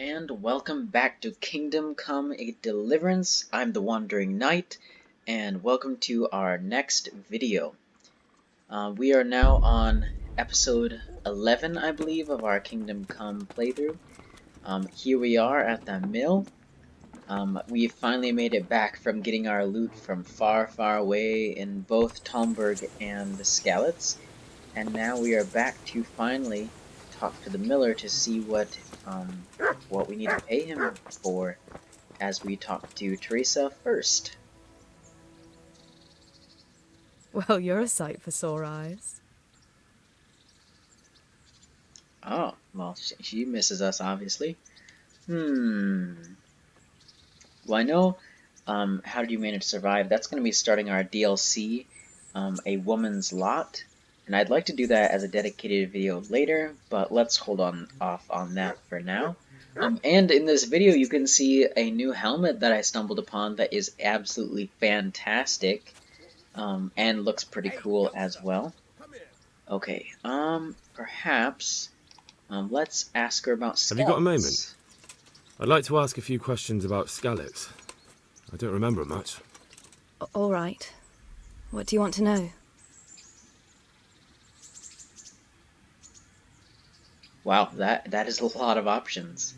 and welcome back to Kingdom Come a Deliverance. I'm the Wandering Knight, and welcome to our next video. We are now on episode 11, I believe, of our Kingdom Come playthrough. Here we are at the mill. We finally made it back from getting our loot from far, far away in both Talmberg and the Skalitz, and now we are back to finally talk to the miller to see what we need to pay him for, as we talk to Teresa first. Well, you're a sight for sore eyes. Oh, well, she misses us, obviously. Well, I know, How Did You Manage to Survive? That's going to be starting our DLC, A Woman's Lot. And I'd like to do that as a dedicated video later, but let's hold off on that for now. And in this video, you can see a new helmet that I stumbled upon that is absolutely fantastic, and looks pretty cool as well. Okay, perhaps, let's ask her about Skalitz. Have you got a moment? I'd like to ask a few questions about Skalitz. I don't remember much. All right. What do you want to know? Wow, that is a lot of options.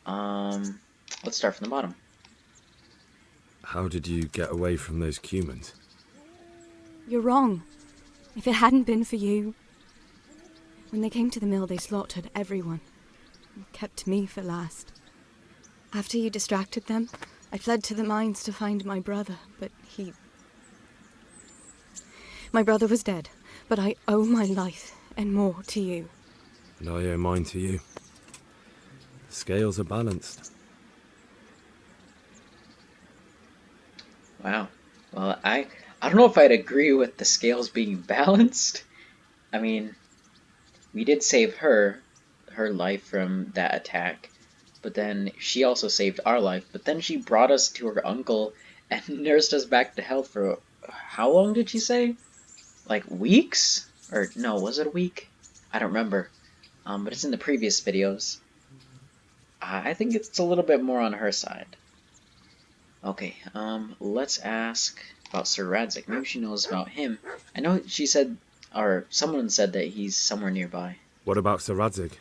Let's start from the bottom. How did you get away from those humans? You're wrong. If it hadn't been for you... When they came to the mill, they slaughtered everyone. And kept me for last. After you distracted them, I fled to the mines to find my brother, but he... My brother was dead, but I owe my life and more to you. And I owe mine to you. The scales are balanced. Wow. Well, I don't know if I'd agree with the scales being balanced. I mean, we did save her life from that attack, but then she also saved our life, but then she brought us to her uncle and nursed us back to health for, how long did she say? Like weeks? Or no, was it a week? I don't remember. But it's in the previous videos. I think it's a little bit more on her side. Okay, let's ask about Sir Radzig. Maybe she knows about him. I know she said, or someone said that he's somewhere nearby. What about Sir Radzig?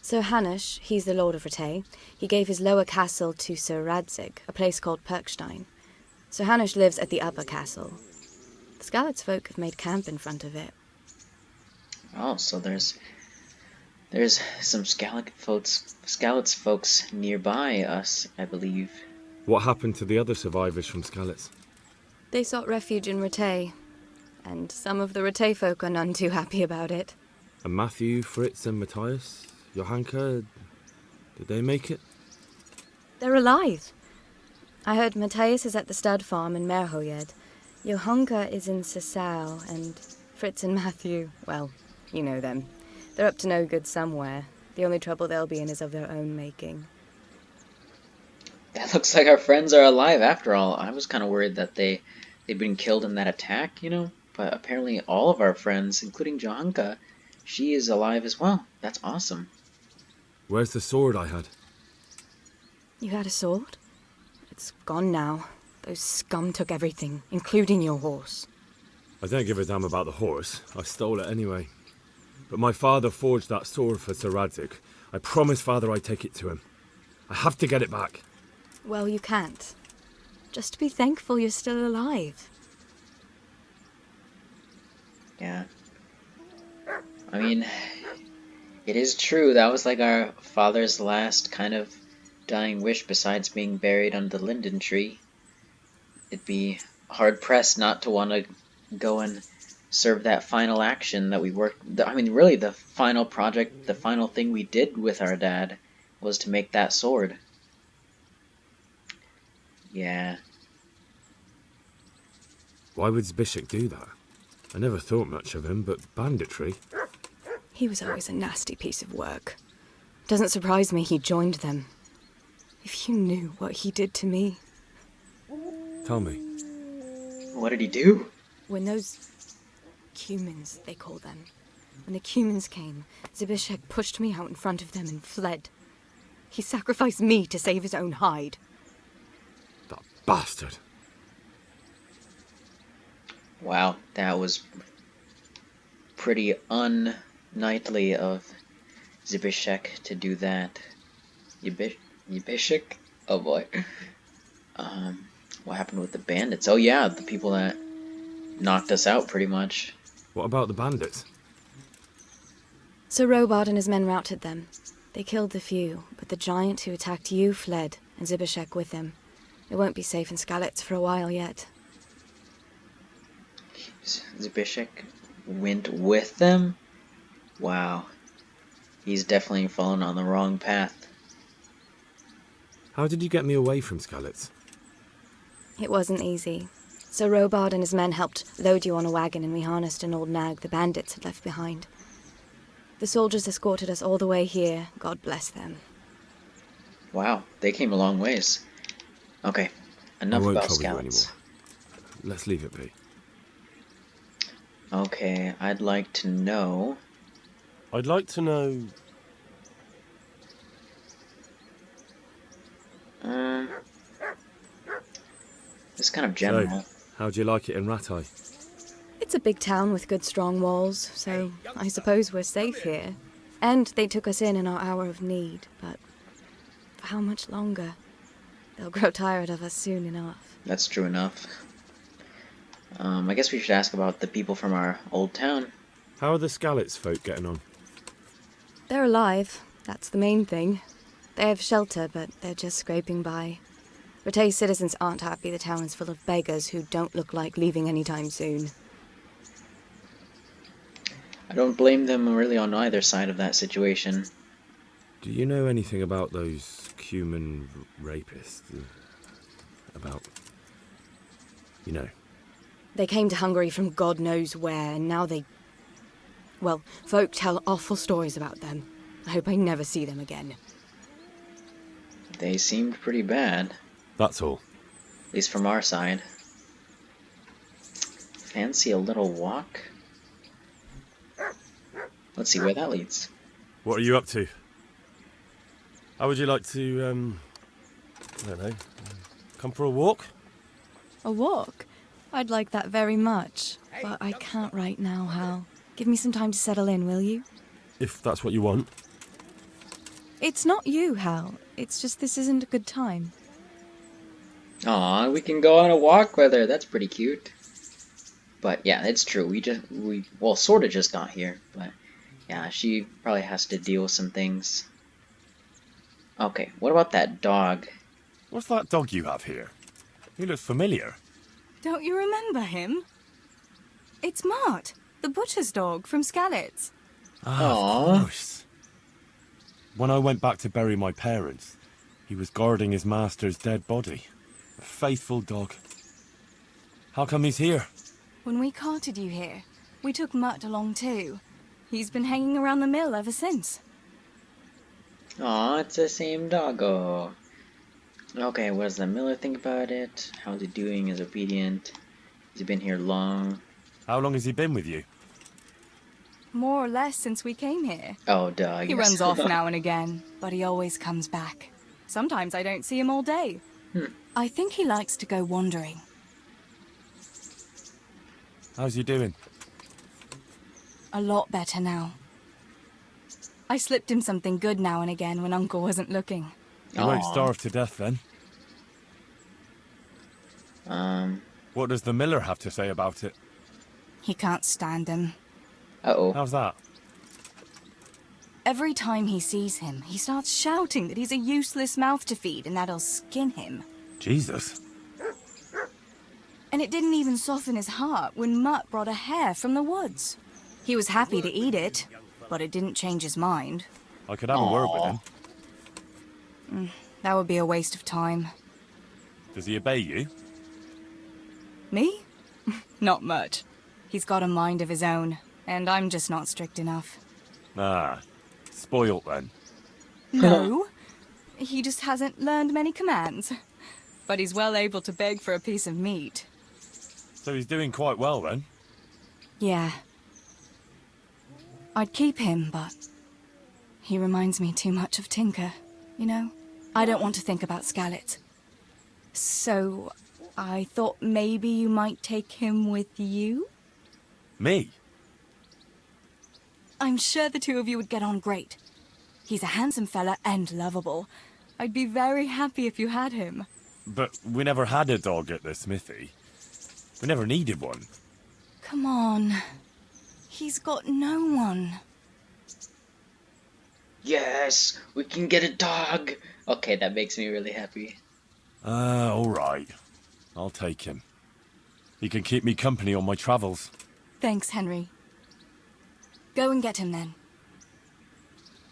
Sir Hanush, he's the Lord of Rattay. He gave his lower castle to Sir Radzig, a place called Perkstein. Sir Hanush lives at the upper castle. The Skalitz folk have made camp in front of it. Oh, so there's some Skalitz folks nearby us, I believe. What happened to the other survivors from Skalitz? They sought refuge in Rattay, and some of the Rattay folk are none too happy about it. And Matthew, Fritz and Matthias? Johanka? Did they make it? They're alive. I heard Matthias is at the stud farm in Merhoyed. Johanka is in Sasau, and Fritz and Matthew, well, you know them. They're up to no good somewhere. The only trouble they'll be in is of their own making. That looks like our friends are alive after all. I was kind of worried that they'd been killed in that attack, you know? But apparently all of our friends, including Johanka, she is alive as well. That's awesome. Where's the sword I had? You had a sword? It's gone now. Those scum took everything, including your horse. I don't give a damn about the horse. I stole it anyway. But my father forged that sword for Sir Radzig. I promised father I'd take it to him. I have to get it back. Well, you can't. Just be thankful you're still alive. Yeah. I mean, it is true. That was like our father's last kind of dying wish besides being buried under the linden tree. It'd be hard-pressed not to want to go and serve that final action that we worked... I mean, really, the final project, the final thing we did with our dad was to make that sword. Yeah. Why would Zbyszek do that? I never thought much of him, but banditry? He was always a nasty piece of work. Doesn't surprise me he joined them. If you knew what he did to me. Tell me. What did he do? When those humans, they call them, When the Cumans came, Zbyszek pushed me out in front of them and fled. He sacrificed me to save his own hide. That bastard. Wow, that was pretty unknightly of Zbyszek to do that. Zbyszek? Oh boy. What happened with the bandits? Oh yeah, the people that knocked us out pretty much. What about the bandits? Sir Robard and his men routed them. They killed the few, but the giant who attacked you fled, and Zbyszek with him. It won't be safe in Skalitz for a while yet. Zbyszek went with them? Wow. He's definitely fallen on the wrong path. How did you get me away from Skalitz? It wasn't easy. Sir Robard and his men helped load you on a wagon, and we harnessed an old nag the bandits had left behind. The soldiers escorted us all the way here. God bless them. Wow, they came a long ways. Okay, enough I won't about trouble you scouts. anymore. Let's leave it be. Okay, I'd like to know... I'd like to know... It's kind of general. So, how'd you like it in Rattay? It's a big town with good strong walls, so I suppose we're safe here. And they took us in our hour of need, but for how much longer? They'll grow tired of us soon enough. That's true enough. I guess we should ask about the people from our old town. How are the Skalitz folk getting on? They're alive, that's the main thing. They have shelter, but they're just scraping by. Rattay citizens aren't happy the town is full of beggars who don't look like leaving anytime soon. I don't blame them really on either side of that situation. Do you know anything about those Cuman rapists? About... you know. They came to Hungary from God knows where, and now they... Well, folk tell awful stories about them. I hope I never see them again. They seemed pretty bad, That's all. at least from our side. Fancy a little walk? Let's see where that leads. What are you up to? How would you like to, I don't know, come for a walk? A walk? I'd like that very much. But I can't right now, Hal. Give me some time to settle in, will you? If that's what you want. It's not you, Hal. It's just this isn't a good time. Aw, we can go on a walk with her. That's pretty cute. But yeah, it's true. We sort of just got here. But yeah, she probably has to deal with some things. Okay, what about that dog? What's that dog you have here? He looks familiar. Don't you remember him? It's Mart, the butcher's dog from Skalitz. Aw. Of course. When I went back to bury my parents, he was guarding his master's dead body. A faithful dog. How come he's here? When we carted you here, we took Mutt along too. He's been hanging around the mill ever since. Aw, it's the same doggo. Okay, what does the miller think about it? How's he doing? Is obedient? Has he been here long? How long has he been with you? More or less since we came here. Oh, duh, I He guess. runs off now and again, but he always comes back. Sometimes I don't see him all day. I think he likes to go wandering. How's he doing? A lot better now. I slipped him something good now and again when Uncle wasn't looking. He won't Aw. starve to death then. What does the miller have to say about it? He can't stand him. Uh-oh. How's that? Every time he sees him, he starts shouting that he's a useless mouth to feed and that'll skin him. Jesus. And it didn't even soften his heart when Mutt brought a hare from the woods. He was happy to eat it, but it didn't change his mind. I could have a word with him. That would be a waste of time. Does he obey you? Me? Not much. He's got a mind of his own, and I'm just not strict enough. Ah, spoilt then. No, he just hasn't learned many commands. But he's well able to beg for a piece of meat. So he's doing quite well then. Yeah. I'd keep him, but he reminds me too much of Tinker, you know? I don't want to think about Scarlet. So, I thought maybe you might take him with you? Me? I'm sure the two of you would get on great. He's a handsome fella and lovable. I'd be very happy if you had him. But we never had a dog at the smithy. We never needed one. Come on. He's got no one. Yes, we can get a dog. Okay, that makes me really happy. All right. I'll take him. He can keep me company on my travels. Thanks, Henry. Go and get him then.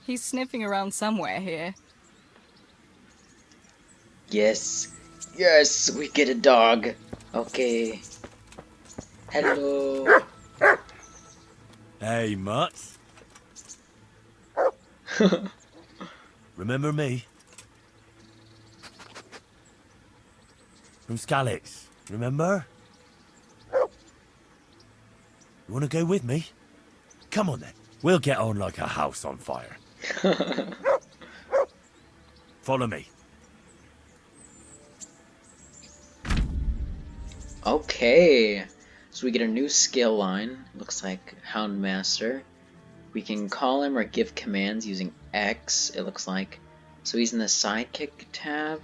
He's sniffing around somewhere here. Yes, yes, we get a dog. Okay. Hello. Hey, Mutt. Remember me? From Scalix, remember? You want to go with me? Come on then. We'll get on like a house on fire. Follow me. Okay, so we get a new skill line. Looks like Houndmaster. We can call him or give commands using X, it looks like. So he's in the sidekick tab.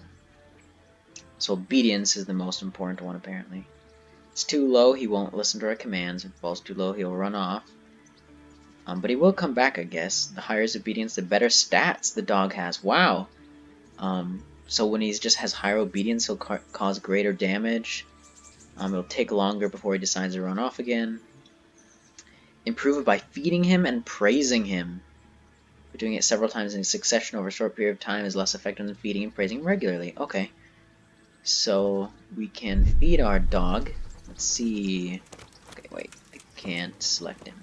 So obedience is the most important one, apparently. It's too low, he won't listen to our commands. If it falls too low, he'll run off. But he will come back, I guess. The higher his obedience, the better stats the dog has. Wow! So when he just has higher obedience, he'll cause greater damage. It'll take longer before he decides to run off again. Improve it by feeding him and praising him. But doing it several times in succession over a short period of time is less effective than feeding and praising regularly. Okay. So we can feed our dog. Let's see. Okay, wait. I can't select him.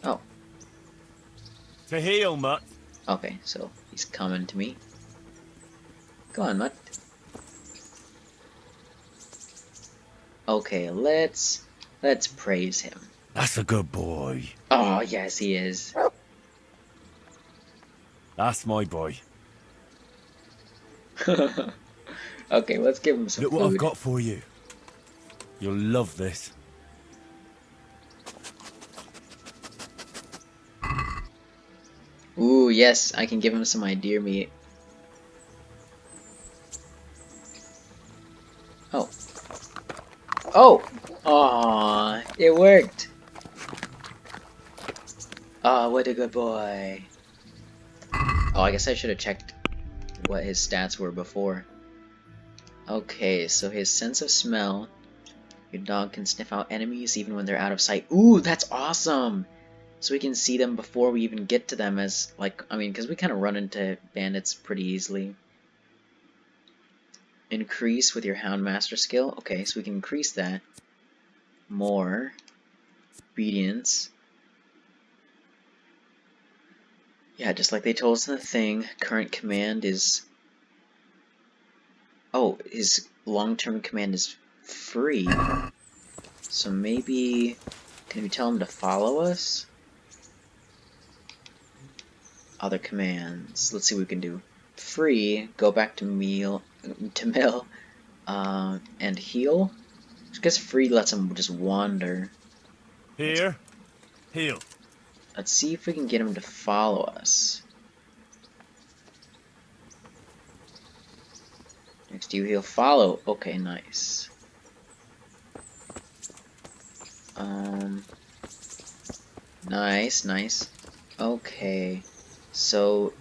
Oh. To heel, Mutt. Okay, so he's coming to me. Go on, Mutt. Okay, let's praise him. That's a good boy. Oh, yes, he is. That's my boy. Okay, let's give him some Look food. what I've got for you. You'll love this. Ooh, yes, I can give him some deer meat. Oh. Oh! Aww, it worked! Oh, what a good boy. Oh, I guess I should have checked what his stats were before. Okay, so his sense of smell. Your dog can sniff out enemies even when they're out of sight. Ooh, that's awesome! So we can see them before we even get to them as, like, I mean, because we kind of run into bandits pretty easily. Increase with your Houndmaster skill. Okay, so we can increase that. More. Obedience. Yeah, just like they told us in the thing, current command is... Oh, his long-term command is free. So maybe... Can we tell him to follow us? Other commands. Let's see what we can do. Free, go back to mill, and heal. I guess free lets him just wander. Here. Heel. Let's see if we can get him to follow us. Next to you, he'll follow. Okay, nice. Nice. Okay. So,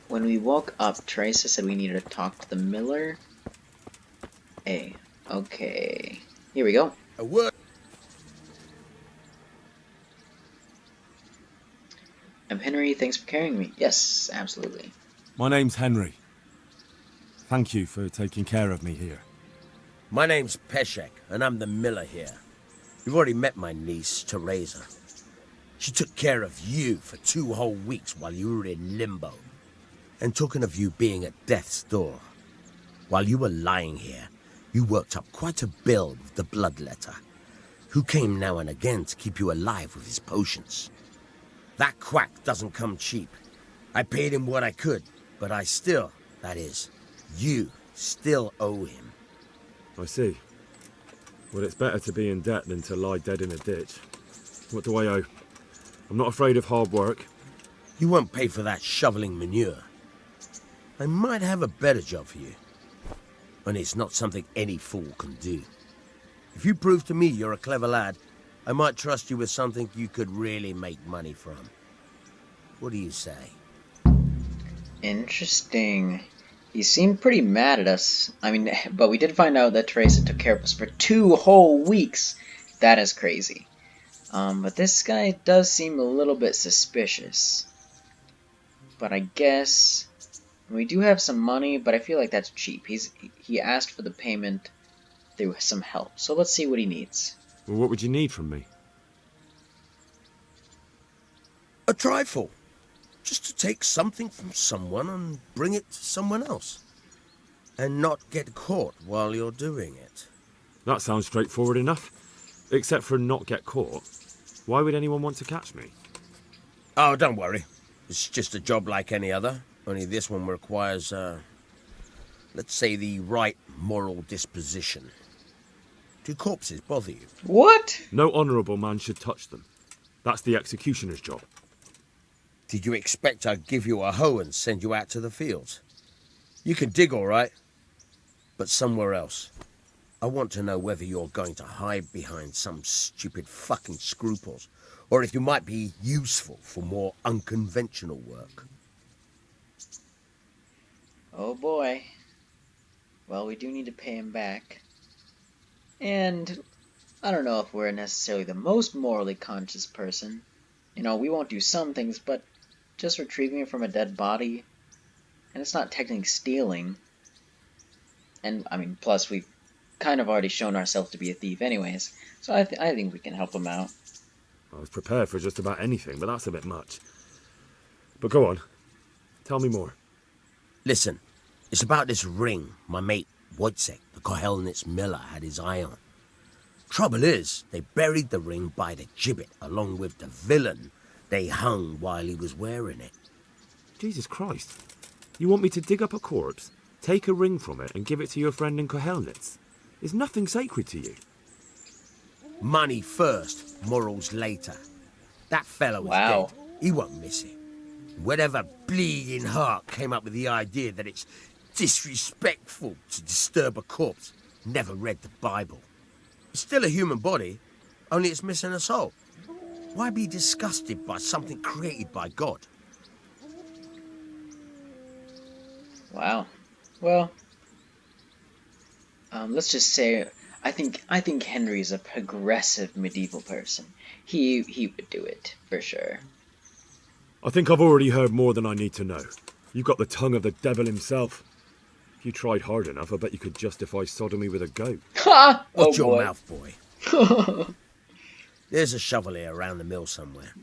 when we woke up, Teresa said we needed to talk to the miller. A. Okay. Here we go. A word. I'm Henry, thanks for carrying me. Yes, absolutely. My name's Henry. Thank you for taking care of me here. My name's Peshek, and I'm the miller here. You've already met my niece, Teresa. She took care of you for 2 whole weeks while you were in limbo. And talking of you being at death's door, while you were lying here, you worked up quite a bill with the bloodletter, who came now and again to keep you alive with his potions. That quack doesn't come cheap. I paid him what I could, but I still, that is, you still owe him. I see. Well, it's better to be in debt than to lie dead in a ditch. What do I owe? I'm not afraid of hard work. You won't pay for that shoveling manure. I might have a better job for you. And it's not something any fool can do. If you prove to me you're a clever lad, I might trust you with something you could really make money from. What do you say? Interesting. He seemed pretty mad at us. I mean, but we did find out that Teresa took care of us for 2 whole weeks. That is crazy. But this guy does seem a little bit suspicious. But I guess we do have some money, but I feel like that's cheap. He asked for the payment through some help. So let's see what he needs. Well, what would you need from me? A trifle. Just to take something from someone and bring it to someone else. And not get caught while you're doing it. That sounds straightforward enough. Except for not get caught. Why would anyone want to catch me? Oh, don't worry. It's just a job like any other. Only this one requires, let's say, the right moral disposition. Do corpses bother you? What? No honourable man should touch them. That's the executioner's job. Did you expect I'd give you a hoe and send you out to the fields? You can dig all right, but somewhere else. I want to know whether you're going to hide behind some stupid fucking scruples, or if you might be useful for more unconventional work. Oh boy. Well, we do need to pay him back. And I don't know if we're necessarily the most morally conscious person. You know, we won't do some things, but just retrieving it from a dead body, and it's not technically stealing. And, I mean, plus we've kind of already shown ourselves to be a thief anyways, so I think we can help him out. I was prepared for just about anything, but that's a bit much. But go on. Tell me more. Listen, it's about this ring my mate Wojciech, the Kohelnitz miller, had his eye on. Trouble is, they buried the ring by the gibbet along with the villain they hung while he was wearing it. Jesus Christ. You want me to dig up a corpse, take a ring from it, and give it to your friend in Kohelnitz? Is nothing sacred to you? Money first, morals later. That fella was Wow. dead. He won't miss it. Whatever bleeding heart came up with the idea that it's disrespectful to disturb a corpse never read the Bible. It's still a human body, only it's missing a soul. Why be disgusted by something created by God? Wow. Well, let's just say I think Henry's a progressive medieval person. He would do it for sure. I think I've already heard more than I need to know. You've got the tongue of the devil himself. If you tried hard enough, I bet you could justify sodomy with a goat. Ha! Watch Oh your boy. mouth, boy. There's a shovel here around the mill somewhere.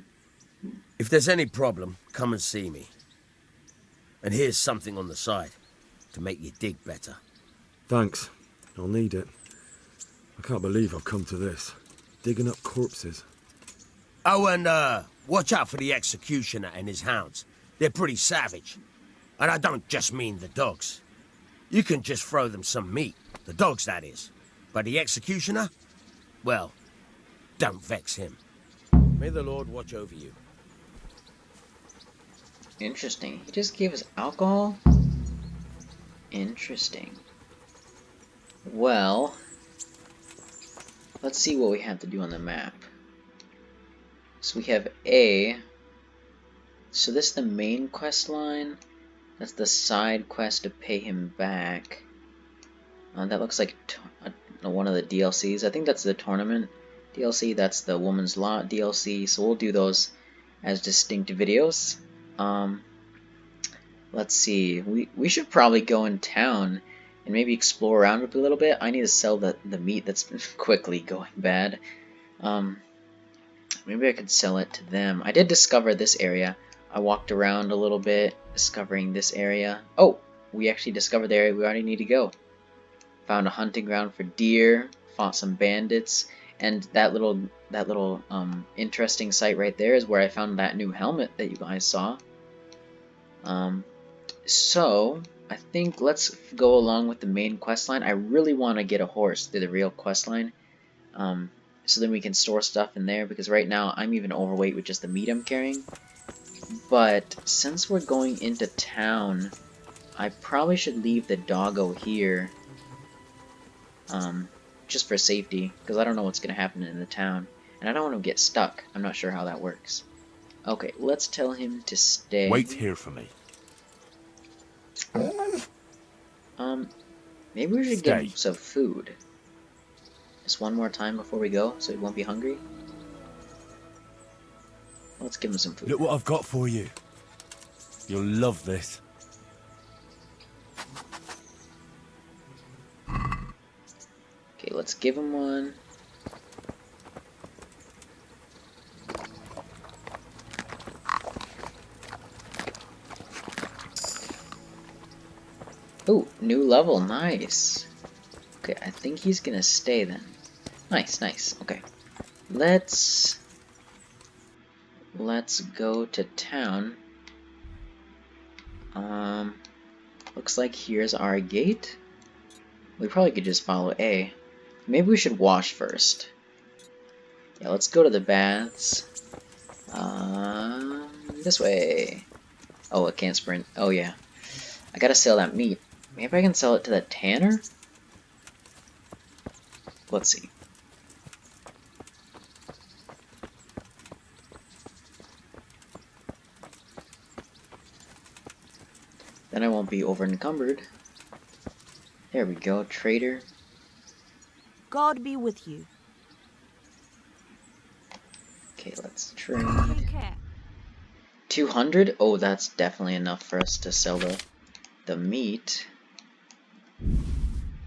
If there's any problem, come and see me. And here's something on the side to make you dig better. Thanks. I'll need it. I can't believe I've come to this. Digging up corpses. Oh, and watch out for the executioner and his hounds. They're pretty savage. And I don't just mean the dogs. You can just throw them some meat. The dogs, that is. But the executioner? Well, don't vex him. May the Lord watch over you. Interesting. He just gave us alcohol? Interesting. Well, let's see what we have to do on the map. So we have A. So this is the main quest line. That's the side quest to pay him back. That looks like one of the DLCs. I think that's the tournament DLC. That's the Woman's Lot DLC. So we'll do those as distinct videos. Let's see. We should probably go in town and maybe explore around a little bit. I need to sell the meat that's quickly going bad. Maybe I could sell it to them. I did discover this area. I walked around a little bit, discovering this area. Oh, we actually discovered the area we already need to go. Found a hunting ground for deer, fought some bandits, and that little that little interesting site right there is where I found that new helmet that you guys saw. So I think let's go along with the main quest line. I really want to get a horse through the real quest line, so then we can store stuff in there, because right now I'm even overweight with just the meat I'm carrying. But since we're going into town, I probably should leave the doggo here, just for safety, because I don't know what's going to happen in the town, and I don't want to get stuck. I'm not sure how that works. Okay, let's tell him to stay. Wait here for me. Maybe we should give him Stay. some food. Just one more time before we go, so he won't be hungry. Let's give him some food. Look what I've got for you. You'll love this. Okay, let's give him one. Ooh, new level, nice. Okay, I think he's gonna stay then. Nice, nice. Okay, let's go to town. Looks like here's our gate. We probably could just follow A. Maybe we should wash first. Yeah, let's go to the baths. This way. Oh, I can't sprint. Oh yeah, I gotta sell that meat. Maybe I can sell it to the tanner? Let's see. Then I won't be over encumbered. There we go, trader. God be with you. Okay, let's trade. Take care. 200? Oh, that's definitely enough for us to sell the meat.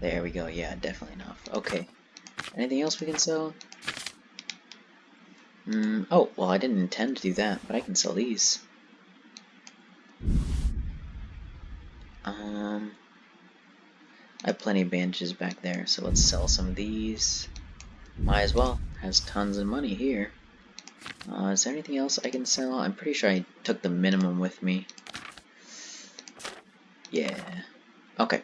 There we go, yeah, definitely enough. Okay. Anything else we can sell? Oh, well, I didn't intend to do that, but I can sell these. I have plenty of bandages back there, so let's sell some of these. Might as well. Has tons of money here. Is there anything else I can sell? I'm pretty sure I took the minimum with me. Yeah. Okay.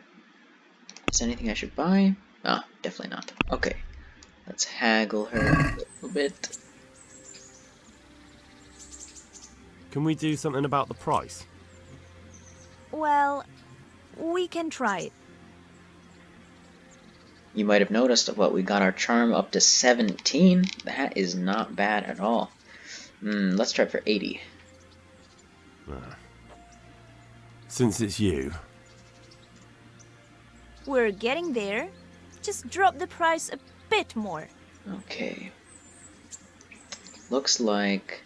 Is there anything I should buy? Ah, definitely not. Okay. Let's haggle her a little bit. Can we do something about the price? Well, we can try it. You might have noticed what we got our charm up to 17. That is not bad at all. Let's try for 80. Since it's you. We're getting there. Just drop the price a bit more. Okay. Looks like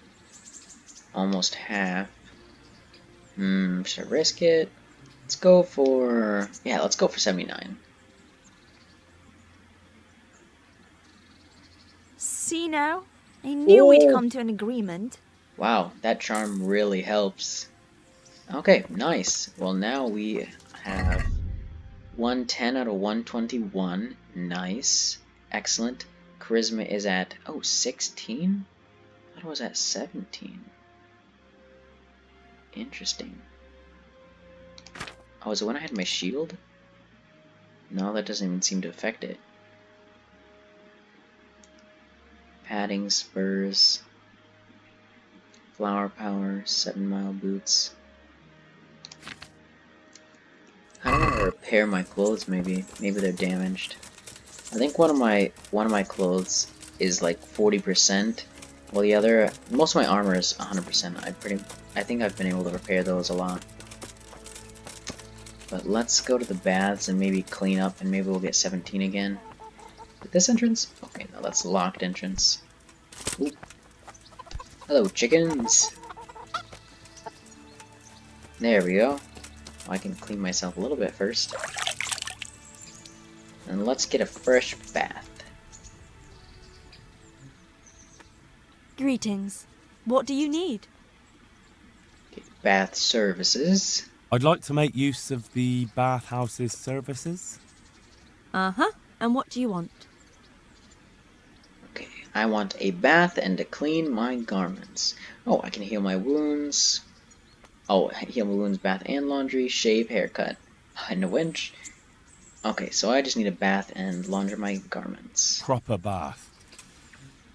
almost half. Should I risk it? Let's go for... Yeah, let's go for 79. See now? I knew we'd come to an agreement. Wow, that charm really helps. Okay, nice. Well, now we have 110 out of 121. Nice. Excellent. Charisma is at, 16? I thought it was at 17. Interesting. Oh, is it when I had my shield? No, that doesn't even seem to affect it. Padding, spurs, flower power, 7-mile boots. I don't want to repair my clothes. Maybe they're damaged. I think one of my clothes is like 40%, while the other, most of my armor is 100%. I think I've been able to repair those a lot. But let's go to the baths and maybe clean up, and maybe we'll get 17 again. This entrance? Okay, no, that's the locked entrance. Ooh. Hello, chickens! There we go. I can clean myself a little bit first. And let's get a fresh bath. Greetings. What do you need? Okay, bath services. I'd like to make use of the bathhouse's services. Uh-huh. And what do you want? Okay, I want a bath and to clean my garments. Oh, I can heal my wounds. Oh, heal my wounds, bath and laundry, shave, haircut, and a winch. Okay, so I just need a bath and launder my garments. Proper bath.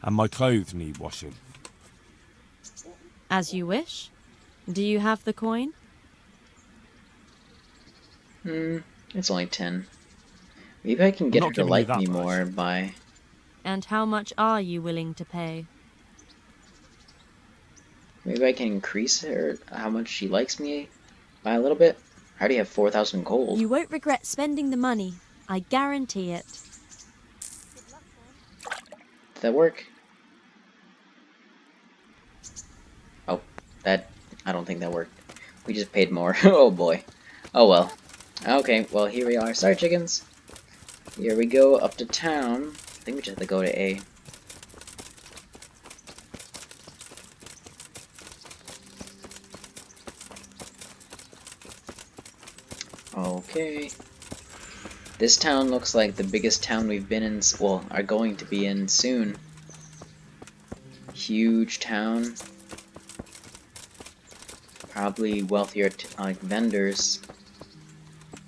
And my clothes need washing. As you wish. Do you have the coin? It's only 10. Maybe I can I'm get not her to giving you like that me much. more by... And how much are you willing to pay? Maybe I can increase her, how much she likes me by a little bit. I already have 4,000 gold. You won't regret spending the money. I guarantee it. Did that work? Oh, I don't think that worked. We just paid more. Oh boy. Oh well. Okay, well here we are. Sorry, chickens. Here we go up to town. I think we just have to go to A. Okay. This town looks like the biggest town we've been in, well, are going to be in soon. Huge town. Probably wealthier like vendors.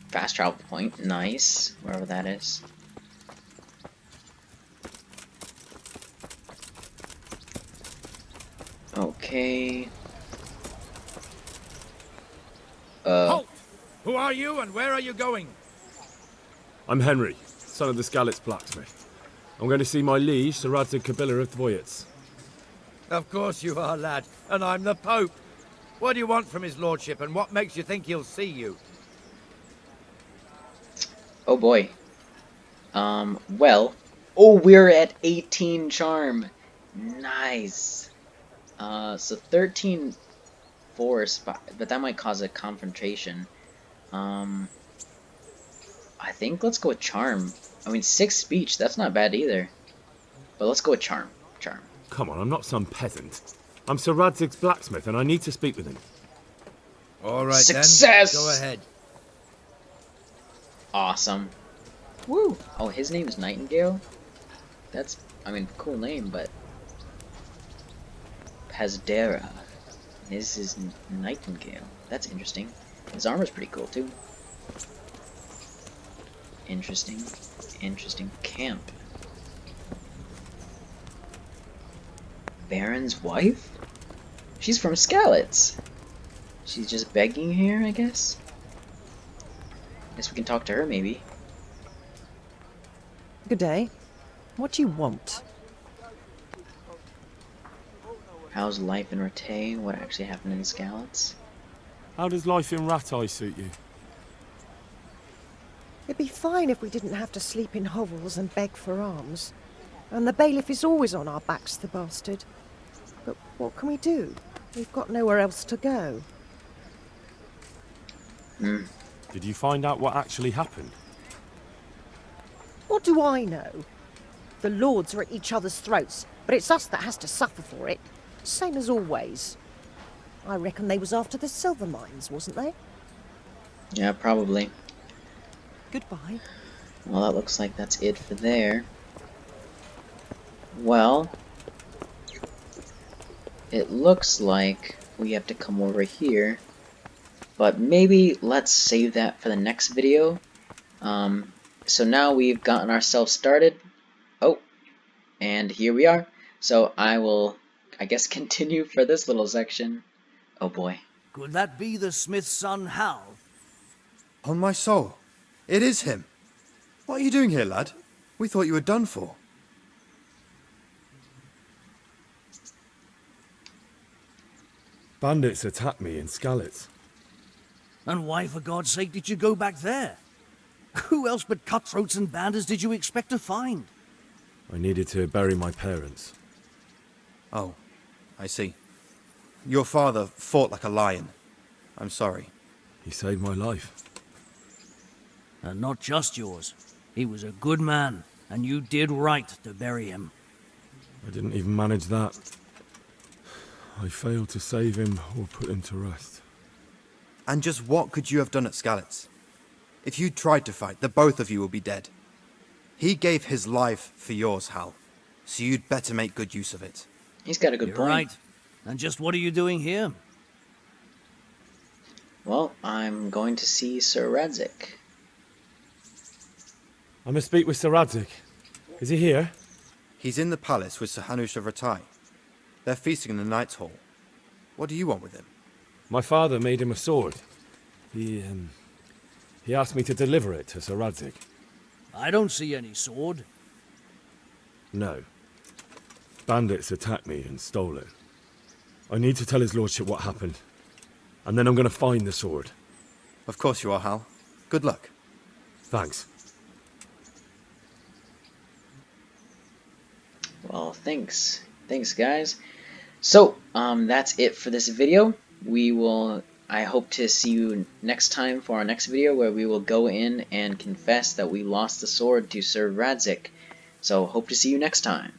Fast travel point, nice, wherever that is. Okay. Halt! Who are you and where are you going? I'm Henry, son of the Skalitz blacksmith. I'm going to see my liege, Sir Rattay Kabila of Dvoyets. Of course you are, lad, and I'm the Pope. What do you want from his lordship, and what makes you think he'll see you? Oh boy. Well. Oh, we're at 18 charm. Nice. So 13 force, but that might cause a confrontation. I think let's go with charm. I mean, 6 speech, that's not bad either. But let's go with charm. Charm. Come on, I'm not some peasant. I'm Sir Radzig's blacksmith and I need to speak with him. All right, Success! then. Go ahead. Awesome. Woo! Oh, his name is Nightingale? That's, I mean, cool name, but... Pazdera. This is Nightingale. That's interesting. His armor's pretty cool, too. Interesting. Interesting camp. Baron's wife? She's from Skalitz. She's just begging here, I guess? Guess we can talk to her, maybe. Good day. What do you want? How's life in Rattay? What actually happened in Skalitz? How does life in Rattay suit you? It'd be fine if we didn't have to sleep in hovels and beg for alms. And the bailiff is always on our backs, the bastard. But what can we do? We've got nowhere else to go. Did you find out what actually happened? What do I know? The lords are at each other's throats, but it's us that has to suffer for it. Same as always. I reckon they was after the silver mines, wasn't they? Yeah, probably. Goodbye. Well, that looks like that's it for there. Well, it looks like we have to come over here, but maybe let's save that for the next video. So now we've gotten ourselves started. Oh, and here we are. So I will, I guess, continue for this little section. Oh boy. Could that be the smith's son, Hal? On my soul, it is him. What are you doing here, lad? We thought you were done for. Bandits attacked me in Skalitz. And why, for God's sake, did you go back there? Who else but cutthroats and bandits did you expect to find? I needed to bury my parents. Oh, I see. Your father fought like a lion. I'm sorry. He saved my life. And not just yours. He was a good man, and you did right to bury him. I didn't even manage that. I failed to save him or put him to rest. And just what could you have done at Skalitz? If you tried to fight, the both of you will be dead. He gave his life for yours, Hal. so you'd better make good use of it. He's got a good You're point. right. And just what are you doing here? Well, I'm going to see Sir Radzik. I must speak with Sir Radzik. Is he here? He's in the palace with Sir Hanush of Rattay. They're feasting in the Knight's Hall. What do you want with him? My father made him a sword. He asked me to deliver it to Sir Radzik. I don't see any sword. No. Bandits attacked me and stole it. I need to tell his lordship what happened. And then I'm going to find the sword. Of course you are, Hal. Good luck. Thanks. Well, thanks. Thanks, guys. So, that's it for this video. I hope to see you next time for our next video, where we will go in and confess that we lost the sword to Sir Radzik. So, hope to see you next time.